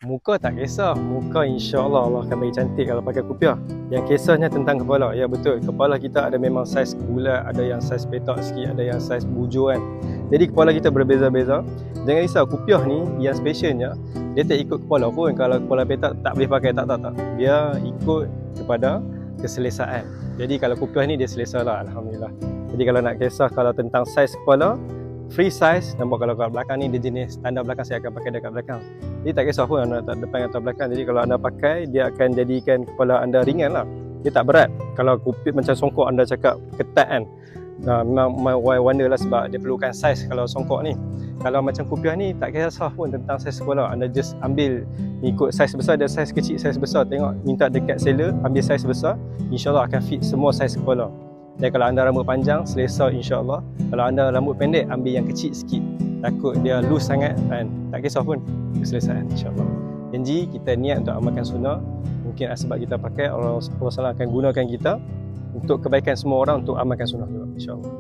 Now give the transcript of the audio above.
Muka tak kisah, muka insya-Allah Allah akan bagi cantik kalau pakai kupiah. Yang kisahnya tentang kepala. Ya betul, kepala kita ada memang saiz bulat, ada yang saiz petak sikit, ada yang saiz bujur kan. Jadi kepala kita berbeza-beza. Jangan risau, kupiah ni yang specialnya dia tak ikut kepala pun. Kalau kepala petak tak boleh pakai, tak. Dia ikut kepada keselesaan. Jadi kalau kupiah ni dia selesa lah, alhamdulillah. Jadi kalau nak kisah kalau tentang saiz kepala, free size, nampak kalau kat belakang ni dia jenis standar belakang, saya akan pakai dekat belakang. Jadi tak kisah pun anda tak depan atau belakang. Jadi kalau anda pakai, dia akan jadikan kepala anda ringan lah. Dia tak berat. Kalau kupit macam songkok anda cakap ketat kan, memang wonder lah sebab dia perlukan saiz kalau songkok ni. Kalau macam kupiah ni tak kisah pun tentang saiz kepala. Anda just ambil ikut saiz besar, ada saiz kecil, saiz besar. Tengok, minta dekat seller, ambil saiz besar, insyaAllah akan fit semua saiz kepala. Dan kalau anda rambut panjang, selesa insya-Allah. Kalau anda rambut pendek, ambil yang kecil sikit. Takut dia loose sangat kan. Tak kisah pun, keselesaan insya-Allah. Janji kita niat untuk amalkan sunnah. Mungkin sebab kita pakai, Allah SWT akan gunakan kita untuk kebaikan semua orang untuk amalkan sunnah juga insya-Allah.